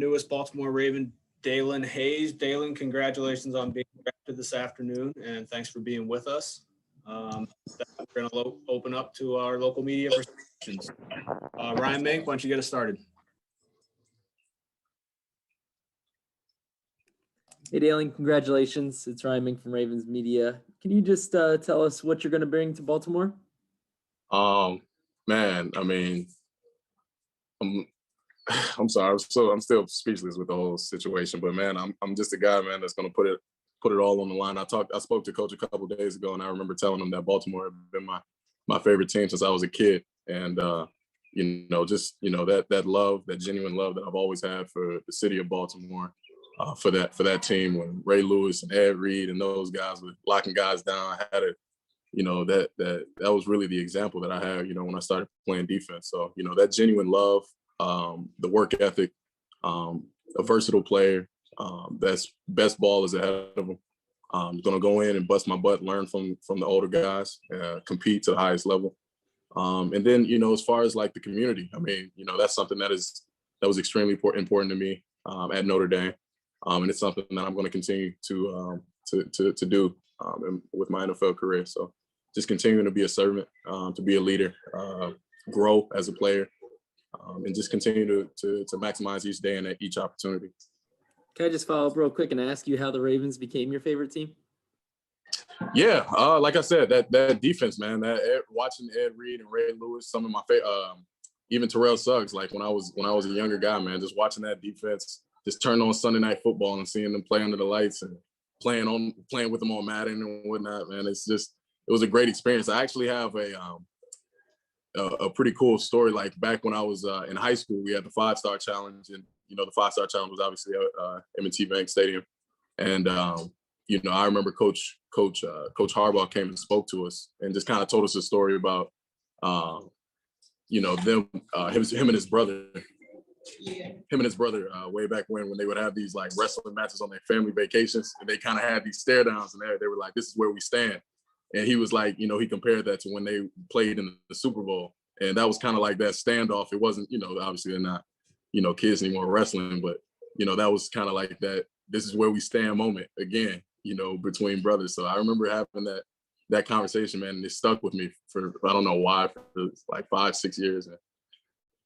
Newest Baltimore Raven, Daelin Hayes. Daelin, congratulations on being drafted this afternoon, and thanks for being with us. We're going to open up to our local media for questions. Ryan Mink, why don't you get us started? Hey, Daelin, congratulations. It's Ryan Mink from Ravens Media. Can you just tell us what you're going to bring to Baltimore? Man, I mean, I'm sorry. I'm still speechless with the whole situation, but man, I'm just a guy, man, that's going to put it all on the line. I spoke to Coach a couple of days ago, and I remember telling him that Baltimore had been my favorite team since I was a kid. And, that love, that genuine love that I've always had for the city of Baltimore, for that team when Ray Lewis and Ed Reed and those guys were locking guys down. I had that was really the example that I had, when I started playing defense. So, that genuine love, the work ethic, a versatile player, that's best ball is ahead of him. I'm going to go in and bust my butt, learn from the older guys, compete to the highest level. And then, as far as like the community, I mean, that's something that was extremely important to me at Notre Dame. And it's something that I'm going to continue to do with my NFL career. So just continuing to be a servant, to be a leader, grow as a player, and just continue to maximize each day and each opportunity. Can I just follow up real quick and ask you how the Ravens became your favorite team? Yeah, like I said, that defense, man. Watching Ed Reed and Ray Lewis, some of my favorite, even Terrell Suggs. Like when I was a younger guy, man, just watching that defense, just turn on Sunday Night Football and seeing them play under the lights and playing with them on Madden and whatnot, man. It was a great experience. I actually have a pretty cool story. Like back when I was in high school, we had the 5-Star Challenge, and the 5-Star Challenge was obviously at M&T Bank Stadium, and I remember Coach Harbaugh came and spoke to us and just kind of told us a story about him and his brother. Him and his brother, way back when they would have these like wrestling matches on their family vacations, and they kind of had these stare downs, and they were like, "This is where we stand." And he was like, he compared that to when they played in the Super Bowl, and that was kind of like that standoff. It wasn't, obviously they're not, kids anymore wrestling, but that was kind of like that. This is where we stand moment again, between brothers. So I remember having that conversation, man, and it stuck with me for I don't know why, for like 5-6 years. And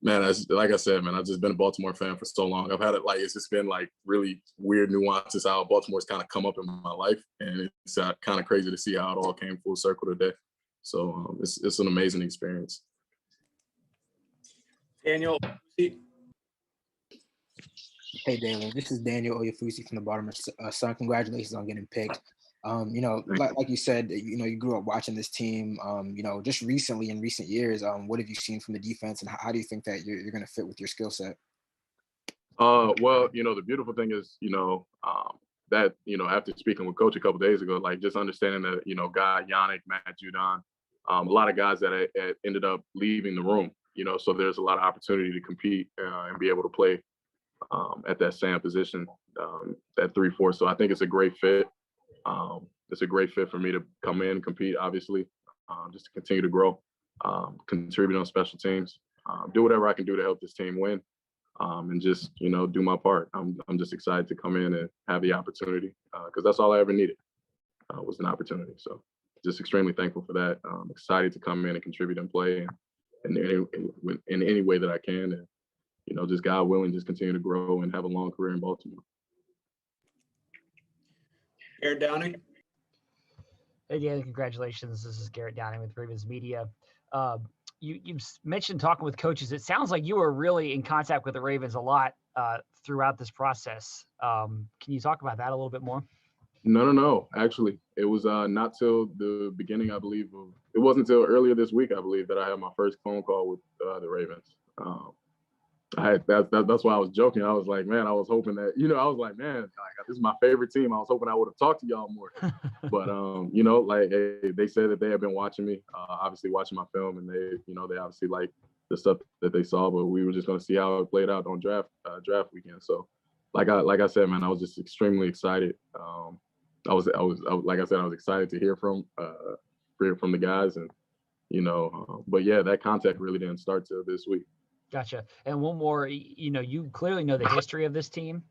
man, like I said, man, I've just been a Baltimore fan for so long. I've had it it's just been like really weird nuances how Baltimore's kind of come up in my life, and it's kind of crazy to see how it all came full circle today. So it's an amazing experience. Daniel. Hey, Daelin, this is Daniel Oyefusi from the Baltimore Sun. Congratulations on getting picked. Like you said, you grew up watching this team. Just recently in recent years, what have you seen from the defense, and how do you think that you're going to fit with your skill set? Well, the beautiful thing is, that after speaking with Coach a couple of days ago, like just understanding that guy Yannick, Matt Judon, a lot of guys that ended up leaving the room. So there's a lot of opportunity to compete and be able to play at that same position, at 3-4. So I think it's a great fit. It's a great fit for me to come in, compete, obviously, just to continue to grow, contribute on special teams, do whatever I can do to help this team win, and just, do my part. I'm just excited to come in and have the opportunity, because that's all I ever needed, was an opportunity. So just extremely thankful for that. Excited to come in and contribute and play in any way that I can. And, just God willing, just continue to grow and have a long career in Baltimore. Garrett Downing. Hey, Dan, congratulations. This is Garrett Downing with Ravens Media. You mentioned talking with coaches. It sounds like you were really in contact with the Ravens a lot throughout this process. Can you talk about that a little bit more? No. Actually, it was not till the beginning, I believe. It wasn't until earlier this week, I believe, that I had my first phone call with the Ravens. That's why I was joking. I was like, man, I was hoping that, I was like, man, this is my favorite team. I was hoping I would have talked to y'all more. But, hey, they said that they had been watching me, obviously watching my film, and they obviously like the stuff that they saw, but we were just going to see how it played out on draft weekend. So like I said, man, I was just extremely excited. I was like I said, I was excited to hear from the guys, and, but yeah, that contact really didn't start till this week. Gotcha. And one more, you clearly know the history of this team.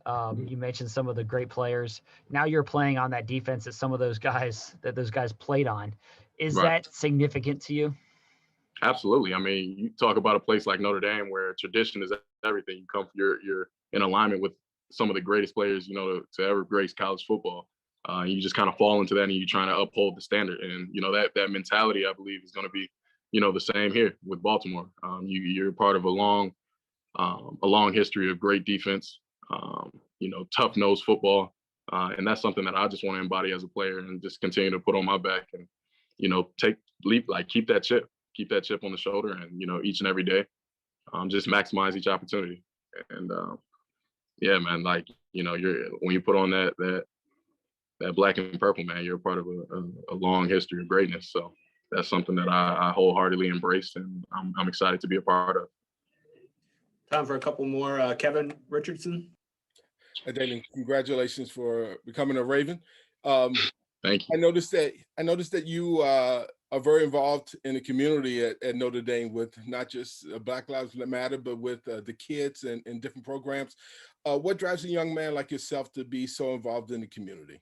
You mentioned some of the great players. Now you're playing on that defense that those guys played on. Is Right. that significant to you? Absolutely. I mean, you talk about a place like Notre Dame where tradition is everything. You're in alignment with some of the greatest players, to ever grace college football. You just kind of fall into that, and you're trying to uphold the standard. And that mentality, I believe, is going to be, the same here with Baltimore. You're part of a long history of great defense. Tough nosed football, and that's something that I just want to embody as a player and just continue to put on my back and keep that chip on the shoulder, and each and every day, just maximize each opportunity. And yeah, man, when you put on that black and purple, man, you're a part of a long history of greatness. So that's something that I wholeheartedly embrace, and I'm excited to be a part of. Time for a couple more. Kevin Richardson. Daelin, congratulations for becoming a Raven. Thank you. I noticed that you are very involved in the community at Notre Dame with not just Black Lives Matter, but with the kids and different programs. What drives a young man like yourself to be so involved in the community?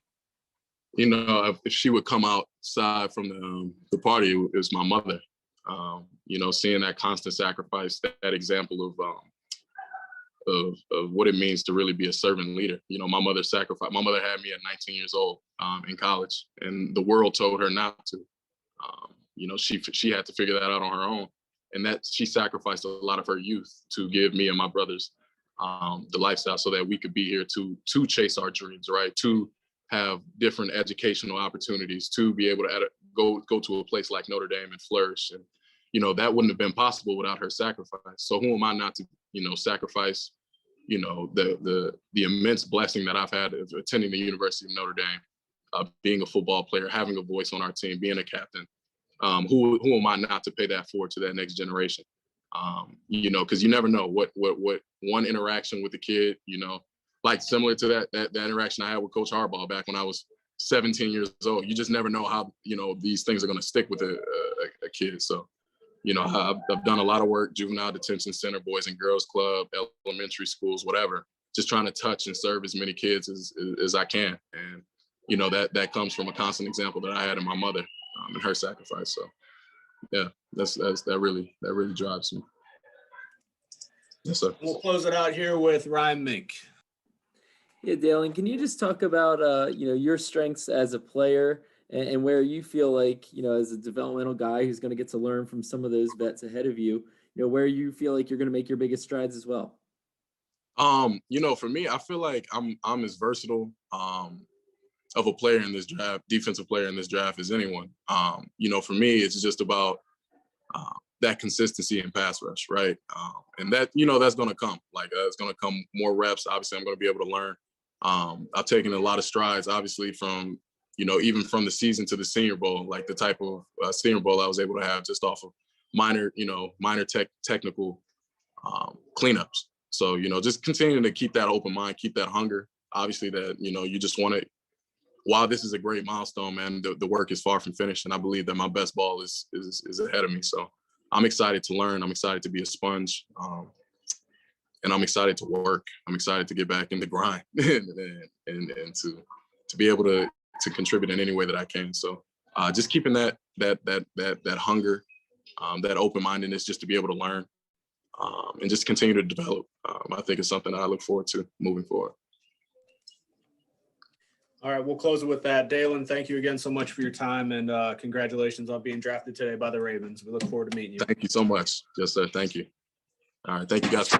If she would come outside from the party, it was my mother. Seeing that constant sacrifice, that example of what it means to really be a servant leader. My mother sacrificed. My mother had me at 19 years old in college, and the world told her not to. She had to figure that out on her own, and that she sacrificed a lot of her youth to give me and my brothers the lifestyle so that we could be here to chase our dreams, right? To have different educational opportunities, to be able to go to a place like Notre Dame and flourish. And that wouldn't have been possible without her sacrifice. So who am I not to sacrifice the immense blessing that I've had of attending the University of Notre Dame, being a football player, having a voice on our team, being a captain. Who am I not to pay that forward to that next generation? Because you never know what one interaction with a kid, like similar to that interaction I had with Coach Harbaugh back when I was 17 years old. You just never know how these things are going to stick with a kid. So I've done a lot of work, juvenile detention center, Boys and Girls Club, elementary schools, whatever, just trying to touch and serve as many kids as I can. And that comes from a constant example that I had in my mother and her sacrifice. So yeah, that really drives me. Yes, sir. We'll close it out here with Ryan Mink. Yeah, Daelin, can you just talk about your strengths as a player and where you feel like, as a developmental guy who's going to get to learn from some of those vets ahead of you, where you feel like you're going to make your biggest strides as well? For me, I feel like I'm as versatile of a player in this draft, defensive player in this draft, as anyone. For me, it's just about that consistency in pass rush, right? And that, that's going to come. It's going to come more reps. Obviously, I'm going to be able to learn. I've taken a lot of strides, obviously, from, even from the season to the Senior Bowl, like the type of Senior Bowl I was able to have just off of minor technical cleanups. So, just continuing to keep that open mind, keep that hunger. Obviously that, you just want to, while this is a great milestone, man, the work is far from finished. And I believe that my best ball is ahead of me. So I'm excited to learn. I'm excited to be a sponge. And I'm excited to work. I'm excited to get back in the grind and to be able to contribute in any way that I can. So just keeping that hunger, that open-mindedness, just to be able to learn and just continue to develop. I think it's something that I look forward to moving forward. All right, we'll close it with that. Daelin, thank you again so much for your time, and congratulations on being drafted today by the Ravens. We look forward to meeting you. Thank you so much. Yes, sir. Thank you. All right. Thank you guys.